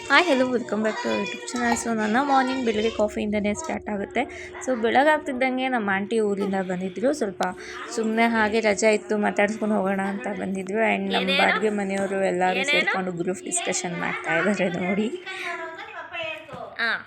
Hi hello welcome back to YouTube channel. So ನನ್ನ morning ಬೆಳಗ್ಗೆ ಕಾಫಿಯಿಂದನೇ ಸ್ಟಾರ್ಟ್ ಆಗುತ್ತೆ. ಸೊ ಬೆಳಗಾಗ್ತಿದ್ದಂಗೆ ನಮ್ಮ ಆಂಟಿ ಊರಿಂದ ಬಂದಿದ್ದರು. ಸ್ವಲ್ಪ ಸುಮ್ಮನೆ ಹಾಗೆ ರಜೆ ಇತ್ತು ಮಾತಾಡ್ಸ್ಕೊಂಡು ಹೋಗೋಣ ಅಂತ ಬಂದಿದ್ದರು. ಆ್ಯಂಡ್ ನಮ್ಮ ಬಾಡಿಗೆ ಮನೆಯವರು ಎಲ್ಲರೂ ಸೇರಿಕೊಂಡು ಗ್ರೂಪ್ ಡಿಸ್ಕಷನ್ ಮಾಡ್ತಾ ಇದ್ದಾರೆ ನೋಡಿ. ಹಾಂ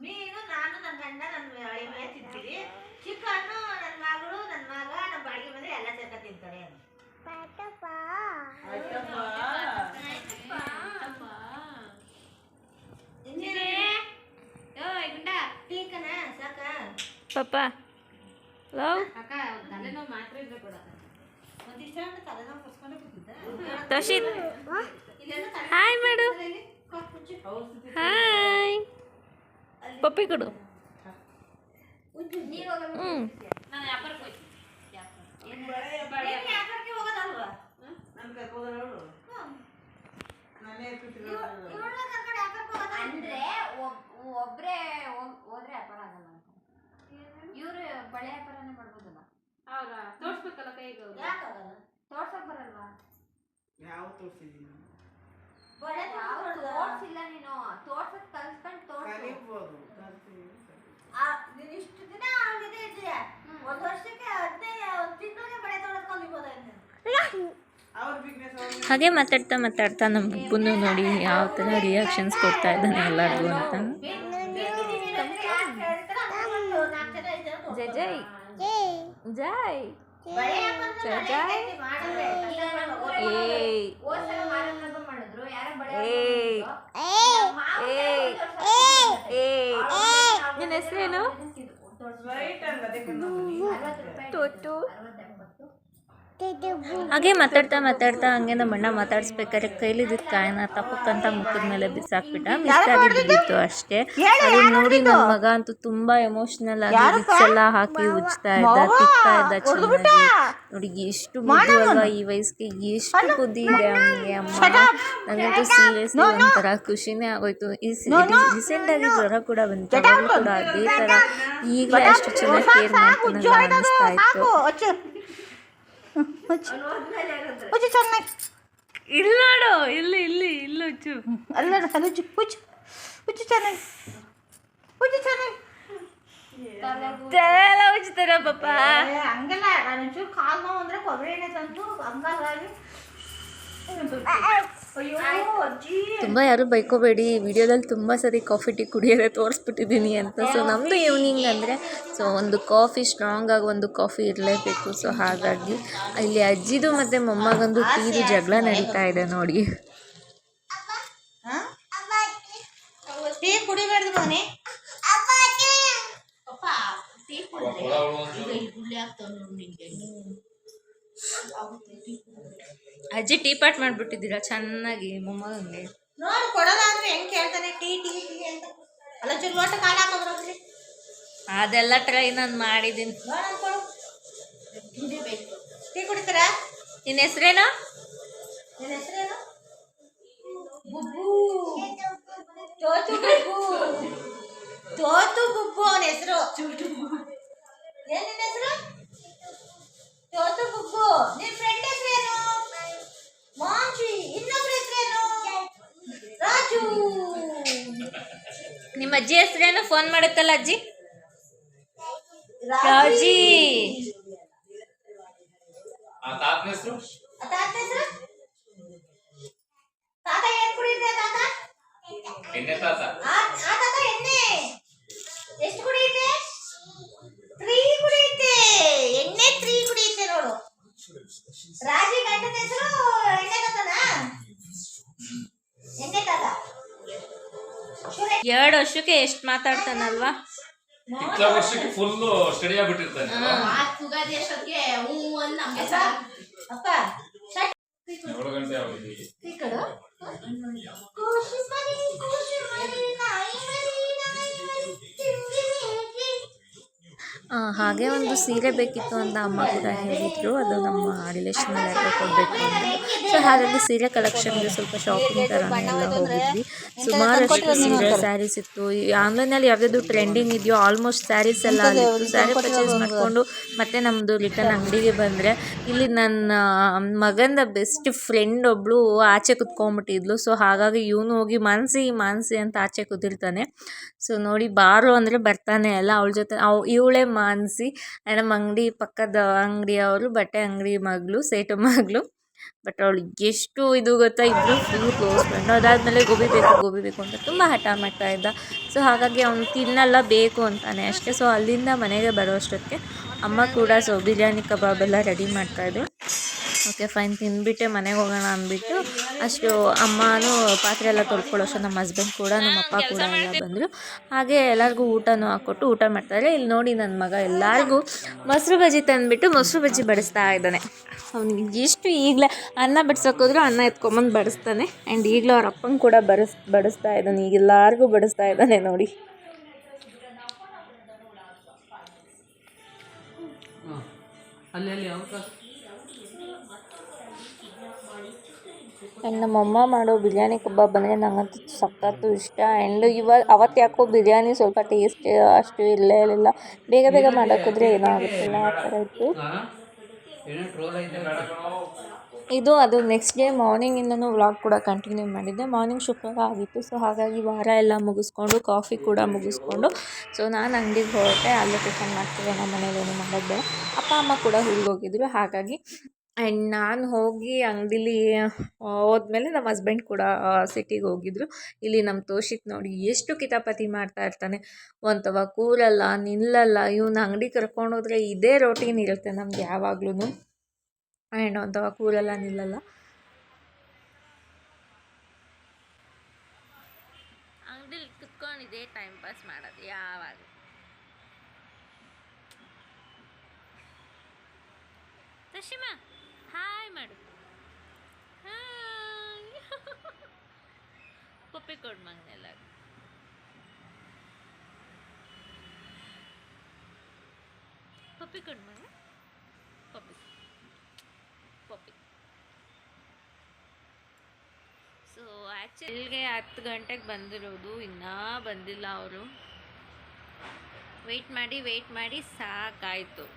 ಮೀನು ನಾನು ನನ್ನ ಗಂಡ ನನ್ನ ಎಮ್ಮೆ ತಿಂತೀವಿ. ಚಿಕನ್ನು ನನ್ನ ಮಗಳು ನನ್ನ ಮಗ ನಮ್ಮ ಬಾಡಿಗೆ ಬಂದ್ರೆ ಎಲ್ಲ ಸೇರ್ಕ ತಿಂತಾರೆ. ಪಾಪ ಲವ್ ತೋಷಿತ್ ಹಾಯ್ ಮಾಡು. ಹಾಯ್ ಪಪ್ಪಿ ಕೊಡು. ಅಂದ್ರೆ ಒಬ್ರೇ ಹೋದ್ರೆ ವ್ಯಾಪಾರ ಆಗಲ್ಲ. ಇವ್ರು ಬಳೆ ವ್ಯಾಪಾರನೇ ಮಾಡ್ಬೋದಲ್ಲ. ಹೌದಾ? ತೋರ್ಸ್ಬೇಕಲ್ಲ ಕೈಗೆ. ಯಾಕಾಗಲ್ಲ? ತೋರ್ಸಕ್ ಬರಲ್ವಾ? ಯಾವ ತೋರ್ಸಿದೀನಿ? ಬಳೆ ತೋರ್ಸಿಲ್ಲ ನೀನು. ತೋರ್ಸಕ್ ಕಲ್ಸ್ಕೊಂಡು ತೋರ್ಸ್ಬೋದು. ನೀನು ಇಷ್ಟು ದಿನ ಆಗಿದೆ ಇದೆಯಾ? ಒಂದು ವರ್ಷಕ್ಕೆ 15 ತಿಂಗಳಿಗೆ ಬಳೆ ತೋರಿಸ್ಕೊಂಡಿರ್ಬೋದಾಯ್ತು. ಹಾಗೆ ಮಾತಾಡ್ತಾ ನಮ್ಮ ಬುಬ್ಬನ್ನು ನೋಡಿ ಯಾವ ಥರ ರಿಯಾಕ್ಷನ್ಸ್ ಕೊಡ್ತಾ ಇದ್ದಾನೆ ಎಲ್ಲರಿಗೂ ಅಂತ. ಜೈ ಜೈ ಜೈ ನಿನ್ನ ಹೆಸರೇನು? ಟೋಟು. ಹಾಗೆ ಮಾತಾಡ್ತಾ ಹಂಗೆ ನಮ್ಮ ಅಣ್ಣ ಮಾತಾಡ್ಸ್ಬೇಕಾದ್ರೆ ಕೈಲಿದ್ದ ಕಾಯನ್ನ ತಪ್ಪಕ್ಕಂತ ಮುಖದ ಮೇಲೆ ಬಿಸಾಕ್ಬಿಟ್ಟ. ಮಿಸ್ ಆಗಿದ್ದು ಅಷ್ಟೇ. ಅದನ್ನ ನೋಡಿ ನನ್ನ ಮಗ ಅಂತೂ ತುಂಬಾ ಎಮೋಷನಲ್ ಆಗಿ ವಿಕ್ಸ್ ಎಲ್ಲ ಹಾಕಿ ಉಜ್ತಾ ಇದ್ದ, ತಿಕ್ತಾ ಇದ್ದ ಚೆನ್ನಾಗಿ. ನೋಡಿ ಎಷ್ಟು ಬುದ್ಧಿ ಅಲ್ವಾ ಈ ವಯಸ್ಸಿಗೆ, ಎಷ್ಟು ಬುದ್ಧಿ ಇದೆ ಅವನಿಗೆ. ಅಮ್ಮ ನನಗಂತೂ ಸೀರಿಯಸ್ಲಿ ಒಂಥರ ಖುಷಿನೇ ಆಗೋಯ್ತು. ರೀಸೆಂಟ್ ಆಗಿ ಜ್ವರ ಕೂಡ ಬಂತು. ಅವರು ಕೂಡ ಅದೇ ತರ ಈಗಲೇ ಅಷ್ಟು ಚೆನ್ನಾಗಿ ಕೇರ್ ಮಾಡ್ತಾನಲ್ಲ ಅನ್ನಿಸ್ತಾ ಇತ್ತು. ಇಲ್ಲ ನೋಡು, ಇಲ್ಲಿ ಹುಚ್ಚು ಅಲ್ಲ ಹುಚ್ಚು ಹುಚ್ಚು ಹುಚ್ಚು ಚೆನ್ನಾಗಿ ಹುಚ್ಚು ಚೆನ್ನಾಗಿ ಉಜ್ತಾರ ಪಾಪ. ಹಂಗಲ್ಲ, ನಾನು ಒಂಚೂರು ಕಾಲು ನೋವು ಅಂದ್ರೆ ಕೊಬ್ಬರಿ ಎಣ್ಣೆ ತಂದು ಹಂಗಾಗಿ. ತುಂಬ ಯಾರು ಬೈಕೋಬೇಡಿ, ವಿಡಿಯೋದಲ್ಲಿ ತುಂಬ ಸರಿ ಕಾಫಿ ಟೀ ಕುಡಿಯೋದೇ ತೋರಿಸ್ಬಿಟ್ಟಿದ್ದೀನಿ ಅಂತ. ಸೊ ನಮ್ಮದು ಈವ್ನಿಂಗ್ ಅಂದರೆ ಸೊ ಒಂದು ಕಾಫಿ, ಸ್ಟ್ರಾಂಗಾಗಿ ಒಂದು ಕಾಫಿ ಇರಲೇಬೇಕು. ಸೊ ಹಾಗಾಗಿ ಇಲ್ಲಿ ಅಜ್ಜಿದು ಮತ್ತು ಮೊಮ್ಮಗಂದು ಟೀದು ಜಗಳ ನಡೀತಾ ಇದೆ ನೋಡಿ. ಟೀ ಕುಡಿಬಾರ್ದು ಮನೆ. ಅಜ್ಜಿ ಟೀ ಪಾಟ್ ಮಾಡಿಬಿಟ್ಟಿದ್ದೀರಾ ಚೆನ್ನಾಗಿ ಮೊಮ್ಮಗಂಗೆ. ನೋಡಿ ಕೊಡೋಲ್ಲ ಅಂದ್ರೆ ಹೆಂಗೆ ಕೇಳ್ತಾನೆ ಟೀ ಟೀ ಟೀ ಅಂತ. ಅಲ್ಲ ಚೂರು ಲೋಟ ಕಾಲು ಹಾಕೋದ್ರಲ್ಲಿ ಅದೆಲ್ಲ ಟ್ರೈ ನಾನು ಮಾಡಿದ್ದೀನಿ. ಟೀ ಕುಡಿತಾರಾ? ನಿನ್ನ ಹೆಸರೇನು? ನಿನ್ನ ಹೆಸರೇನು? ಬುಬ್ಬು. ತೋತು ಬುಬ್ಬು. ತೋತು ಬುಬ್ಬು ಅವನ ಹೆಸರು. ಏನ್ ನಿನ್ನ ಹೆಸರು? ತೋತು ಬುಬ್ಬು. ನಿನ್ನ ಫ್ರೆಂಡ್ ಹೆಸರೇನು? ಮಾಂಜಿ. ಇನ್ನೊಬ್ರ ಹೆಸರೇನು? ರಾಜು. ನಿಮ್ಮ ಅಜ್ಜಿ ಹೆಸರೇನು? ಫೋನ್ ಮಾಡುತ್ತಲ್ಲ ಅಜ್ಜಿ. ರಾಜಿ. ತಾತ ಏನ್ ಕುಡಿಯುತ್ತೆ ತಾತ? ಎಣ್ಣೆ ತಾತ. ಆ ತಾತ ಎಣ್ಣೆ ಎಷ್ಟು ಕುಡಿಯುತ್ತೆ? 3 ಕುಡಿಯುತ್ತೆ. ಎಣ್ಣೆ 3 ಕುಡಿಯುತ್ತೆ ನೋಡು. ರಾಜಿ ಗಂಡನ ಹೆಸರು ಎಣ್ಣೆ ತಾತನಾ? ಎಣ್ಣೆ ತಾತ. 2 ವರ್ಷಕ್ಕೆ ಎಷ್ಟು ಮಾತಾಡ್ತಾನಲ್ವಾ. ಇಟ್ಲ ವರ್ಷಕ್ಕೆ ಫುಲ್ ಸ್ಟಡಿ ಆಗ್ಬಿಟ್ಟಿರ್ತಾನೆ. ಸುಗಾದಿ ಅಷ್ಟೊತ್ತಿಗೆ ಹೂ ಒಂದು ನಮಗೆ ಅಪ್ಪ 7 ಗಂಟೆ ಆಗಿದೆ. ಈ ಕಡೆ ಖುಷಿ ಮರಿ ನಾಯಿ ಮರಿ ತಿಂಗಿ ಮೇಗಿ. ಹಾಗೆ ಒಂದು ಸೀರೆ ಬೇಕಿತ್ತು ಅಂತ ಅಮ್ಮ ಕೂಡ ಹೇಳಿದ್ರು, ಅದು ನಮ್ಮ ರಿಲೇಷನಲ್ಲಿ ಯಾರಿಗೆ ಕೊಡಬೇಕು ಅಂದ್ಬಿಟ್ಟು. ಸೊ ಹಾಗಾಗಿ ಸೀರೆ ಕಲೆಕ್ಷನ್ಗೆ ಸ್ವಲ್ಪ ಶಾಪಿಂಗ್ ಥರನೇ ಎಲ್ಲ ಹೋಗಿದ್ವಿ. ಸುಮಾರಷ್ಟು ಸೀರೆ ಸ್ಯಾರೀಸ್ ಇತ್ತು. ಈ ಆನ್ಲೈನಲ್ಲಿ ಯಾವ್ದಾದ್ರು ಟ್ರೆಂಡಿಂಗ್ ಇದೆಯೋ ಆಲ್ಮೋಸ್ಟ್ ಸ್ಯಾರೀಸ್ ಎಲ್ಲ ಅಲ್ಲಿತ್ತು. ಸ್ಯಾರಿ ಪರ್ಚೇಸ್ ಮಾಡಿಕೊಂಡು ಮತ್ತೆ ನಮ್ಮದು ರಿಟರ್ನ್ ಅಂಗಡಿಗೆ ಬಂದರೆ ಇಲ್ಲಿ ನನ್ನ ಮಗಂದ ಬೆಸ್ಟ್ ಫ್ರೆಂಡ್ ಒಬ್ಬಳು ಆಚೆ ಕುತ್ಕೊಂಡ್ಬಿಟ್ಟಿದ್ಲು. ಸೊ ಹಾಗಾಗಿ ಇವನು ಹೋಗಿ ಮಾನಸಿ ಅಂತ ಆಚೆ ಕೂತಿರ್ತಾನೆ. ಸೊ ನೋಡಿ ಬಾರು ಅಂದರೆ ಬರ್ತಾನೆ ಅಲ್ಲ, ಅವಳ ಜೊತೆ ಇವಳೇ ಮಾನಸಿ, ನಮ್ಮ ಅಂಗಡಿ ಪಕ್ಕದ ಅಂಗಡಿಯವರು, ಬಟ್ಟೆ ಅಂಗಡಿ ಮಗಳು, ಸೇಟು ಮಗಳು. ಬಟ್ ಅವಳು ಎಷ್ಟು ಇದು ಗೊತ್ತಾ, ಇಬ್ಬರು ಫುಲ್ ಕ್ಲೋಸ್ ಫ್ರೆಂಡ್. ಅದಾದಮೇಲೆ ಗೋಬಿ ಬೇಕು ಅಂತ ತುಂಬ ಹಠ ಮಾಡ್ತಾ ಇದ್ದ. ಸೊ ಹಾಗಾಗಿ ಅವ್ನು ತಿನ್ನಲ್ಲ, ಬೇಕು ಅಂತಾನೆ ಅಷ್ಟೇ. ಸೊ ಅಲ್ಲಿಂದ ಮನೆಗೆ ಬರೋ ಅಷ್ಟೊತ್ತಿಗೆ ಅಮ್ಮ ಕೂಡ ಬಿರಿಯಾನಿ ಕಬಾಬ್ ಎಲ್ಲ ರೆಡಿ ಮಾಡ್ತಾಯಿದ್ರು. ಓಕೆ ಫೈನ್, ತಿಂದ್ಬಿಟ್ಟೆ ಮನೆಗೆ ಹೋಗೋಣ ಅಂದ್ಬಿಟ್ಟು ಅಷ್ಟು ಅಮ್ಮನೂ ಪಾತ್ರೆ ಎಲ್ಲ ತೊಳ್ಕೊಳ್ಳೋಷ್ಟು ನಮ್ಮ ಹಸ್ಬೆಂಡ್ ಕೂಡ ನಮ್ಮ ಅಪ್ಪ ಕೂಡ ಎಲ್ಲ ಬಂದರು. ಹಾಗೆ ಎಲ್ಲರಿಗೂ ಊಟನೂ ಹಾಕ್ಕೊಟ್ಟು ಊಟ ಮಾಡ್ತಾರೆ. ಇಲ್ಲಿ ನೋಡಿ ನನ್ನ ಮಗ ಎಲ್ಲರಿಗೂ ಮೊಸರು ಬಜ್ಜಿ ತಂದುಬಿಟ್ಟು ಮೊಸರು ಬಜ್ಜಿ ಬಡಿಸ್ತಾ ಇದ್ದಾನೆ. ಅವ್ನಿಗೆ ಎಷ್ಟು ಈಗಲೇ ಅನ್ನ ಬಡಿಸೋಕೋದ್ರು ಅನ್ನ ಎತ್ಕೊಂಬಂದು ಬಡಿಸ್ತಾನೆ. ಆ್ಯಂಡ್ ಈಗಲೂ ಅವ್ರ ಅಪ್ಪಂಗೆ ಕೂಡ ಬಡಿಸ್ತಾ ಇದ್ದಾನೆ. ಈಗ ಎಲ್ಲರಿಗೂ ಬಡಿಸ್ತಾ ಇದ್ದಾನೆ ನೋಡಿ. ಆ್ಯಂಡ್ ನಮ್ಮಮ್ಮ ಮಾಡೋ ಬಿರಿಯಾನಿ ಕಬಾಬ್ ಅಂದರೆ ನನಗಂತೂ ಸಖತ್ತು ಇಷ್ಟ. ಆ್ಯಂಡ್ ಅವತ್ತು ಯಾಕೋ ಬಿರಿಯಾನಿ ಸ್ವಲ್ಪ ಟೇಸ್ಟ್ ಅಷ್ಟು ಇರಲಿಲ್ಲ. ಬೇಗ ಮಾಡೋಕ್ಕೋದ್ರೆ ಏನೋ ಆಗುತ್ತಿಲ್ಲ, ಆ ಥರ ಇತ್ತು. ಅದು ನೆಕ್ಸ್ಟ್ ಡೇ ಮಾರ್ನಿಂಗಿಂದನೂ ವ್ಲಾಗ್ ಕೂಡ ಕಂಟಿನ್ಯೂ ಮಾಡಿದ್ದೆ. ಮಾರ್ನಿಂಗ್ ಶುಕ್ರವಾರ ಆಗಿತ್ತು. ಸೊ ಹಾಗಾಗಿ ವಾರ ಎಲ್ಲ ಮುಗಿಸ್ಕೊಂಡು ಕಾಫಿ ಕೂಡ ಮುಗಿಸ್ಕೊಂಡು ಸೊ ನಾನು ಅಂಗಡಿಗೆ ಹೊರಟೆ. ಅಲ್ಲೇ ಟಿಫನ್ ಮಾಡ್ತೀವಿ, ನಮ್ಮ ಮನೇಲೇನು ಮಾಡೋದು ಬೇಡ. ಅಪ್ಪ ಅಮ್ಮ ಕೂಡ ಊರಿಗೆ ಹೋಗಿದ್ರು. ಹಾಗಾಗಿ ಆ್ಯಂಡ್ ನಾನು ಹೋಗಿ ಅಂಗಡೀಲಿ ಹೋದ್ಮೇಲೆ ನಮ್ಮ ಹಸ್ಬೆಂಡ್ ಕೂಡ ಸಿಟಿಗೆ ಹೋಗಿದ್ರು. ಇಲ್ಲಿ ನಮ್ಮ ತೋಷಿತ್ ನೋಡಿ ಎಷ್ಟು ಕಿತಾಪತಿ ಮಾಡ್ತಾ ಇರ್ತಾನೆ. ಒಂಥವ ಕೂರಲ್ಲ, ನಿಲ್ಲಲ್ಲ. ಇವನು ಅಂಗಡಿ ಕರ್ಕೊಂಡೋದ್ರೆ ಇದೇ ರೋಟೀನ್ ಇರುತ್ತೆ ನಮ್ಗೆ ಯಾವಾಗ್ಲೂ. ಆ್ಯಂಡ್ ಒಂಥವ ಕೂರಲ್ಲ, ನಿಲ್ಲಲ್ಲ. ಅಂಗಡಿಲಿ ಕುತ್ಕೊಂಡಿದ್ದೆ ಟೈಮ್ ಪಾಸ್ ಮಾಡೋದು ಯಾವಾಗ. ತಶಿಮಾ ಹಾಯ್ ಮಾಡು, ಹಾಯ್. ಪಪ್ಪಿ ಕೊಡು ಮಗನೆಲ್ಲ. ಪಪ್ಪಿ ಕೊಡು ಮಗ, ಪಪ್ಪಿ. ಸೊ ಆ್ಯಕ್ಚುಲಿಗೆ 10 ಗಂಟೆಗೆ ಬಂದಿರೋದು, ಇನ್ನೂ ಬಂದಿಲ್ಲ ಅವರು. ವೆಯ್ಟ್ ಮಾಡಿ ಸಾಕಾಯಿತು.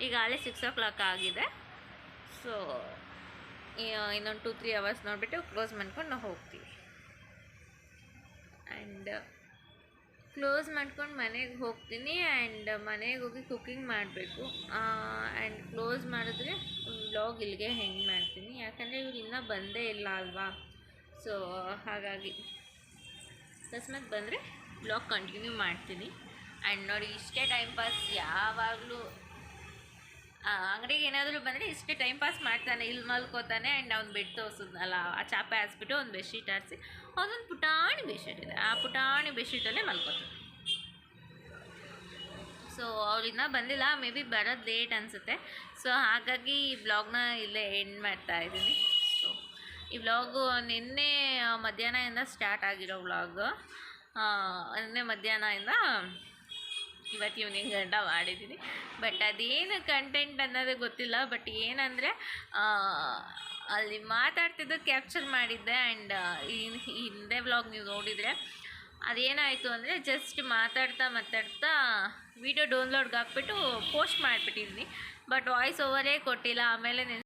ಈಗಾಗಲೇ 6 o'clock ಆಗಿದೆ. ಸೊ ಇನ್ನೊಂದು 2-3 hours ನೋಡಿಬಿಟ್ಟು ಕ್ಲೋಸ್ ಮಾಡ್ಕೊಂಡು ನಾವು ಹೋಗ್ತೀವಿ. ಆ್ಯಂಡ್ ಕ್ಲೋಸ್ ಮಾಡ್ಕೊಂಡು ಮನೆಗೆ ಹೋಗ್ತೀನಿ. ಆ್ಯಂಡ್ ಮನೆಗೆ ಹೋಗಿ ಕುಕ್ಕಿಂಗ್ ಮಾಡಬೇಕು. ಆ್ಯಂಡ್ ಕ್ಲೋಸ್ ಮಾಡಿದ್ರೆ ವ್ಲಾಗ್ ಇಲ್ಲಿಗೆ ಹೆಂಡ್ ಮಾಡ್ತೀನಿ. ಯಾಕಂದರೆ ಇವ್ರು ಇನ್ನೂ ಬಂದೇ ಇಲ್ಲ ಅಲ್ವಾ. ಸೊ ಹಾಗಾಗಿ ಅಕಸ್ಮಾತ್ ಬಂದರೆ ವ್ಲಾಗ್ ಕಂಟಿನ್ಯೂ ಮಾಡ್ತೀನಿ. ಆ್ಯಂಡ್ ನೋಡಿ ಇಷ್ಟೇ ಟೈಮ್ ಪಾಸ್ ಯಾವಾಗಲೂ. ಅಂಗಡಿಗೆ ಏನಾದರೂ ಬಂದರೆ ಇಷ್ಟೇ ಟೈಮ್ ಪಾಸ್ ಮಾಡ್ತಾನೆ. ಇಲ್ಲಿ ಮಲ್ಕೋತಾನೆ. ಆ್ಯಂಡ್ ಅವ್ನು ಬೆಡ್ ತೋರಿಸಿದ್ನಲ್ಲ, ಆ ಚಾಪೆ ಹಾಸ್ಬಿಟ್ಟು ಒಂದು ಬೆಡ್ಶೀಟ್ ಹಾರಿಸಿ ಅದೊಂದು ಪುಟಾಣಿ ಬೆಡ್ಶೀಟ್ ಇದೆ, ಆ ಪುಟಾಣಿ ಬೆಡ್ಶೀಟಲ್ಲೇ ಮಲ್ಕೋತಾನೆ. ಸೊ ಅವ್ರಿಂದ ಬಂದಿಲ್ಲ, ಮೇ ಬಿ ಬರೋದು ಲೇಟ್ ಅನಿಸುತ್ತೆ. ಸೊ ಹಾಗಾಗಿ ಈ ವ್ಲಾಗ್ನ ಇಲ್ಲೇ ಎಂಡ್ ಮಾಡ್ತಾ ಇದ್ದೀನಿ. ಸೊ ಈ ವ್ಲಾಗು ನಿನ್ನೆ ಮಧ್ಯಾಹ್ನದಿಂದ ಸ್ಟಾರ್ಟ್ ಆಗಿರೋ ವ್ಲಾಗ್. ನಿನ್ನೆ ಮಧ್ಯಾಹ್ನದಿಂದ ಇವತ್ತು ಈವ್ನಿಂಗ್ ಗಂಟ ಮಾಡಿದ್ದೀನಿ. ಬಟ್ ಅದೇನು ಕಂಟೆಂಟ್ ಅನ್ನೋದು ಗೊತ್ತಿಲ್ಲ. ಬಟ್ ಏನಂದರೆ ಅಲ್ಲಿ ಮಾತಾಡ್ತಿದ್ದು ಕ್ಯಾಪ್ಚರ್ ಮಾಡಿದ್ದೆ. ಆ್ಯಂಡ್ ಈ ಹಿಂದೆ ವ್ಲಾಗ್ ನೀವು ನೋಡಿದರೆ ಅದೇನಾಯಿತು ಅಂದರೆ ಜಸ್ಟ್ ಮಾತಾಡ್ತಾ ವೀಡಿಯೋ ಡೌನ್ಲೋಡ್ಗೆ ಹಾಕ್ಬಿಟ್ಟು ಪೋಸ್ಟ್ ಮಾಡಿಬಿಟ್ಟಿದ್ದೀನಿ. ಬಟ್ ವಾಯ್ಸ್ ಓವರೇ ಕೊಟ್ಟಿಲ್ಲ. ಆಮೇಲೆ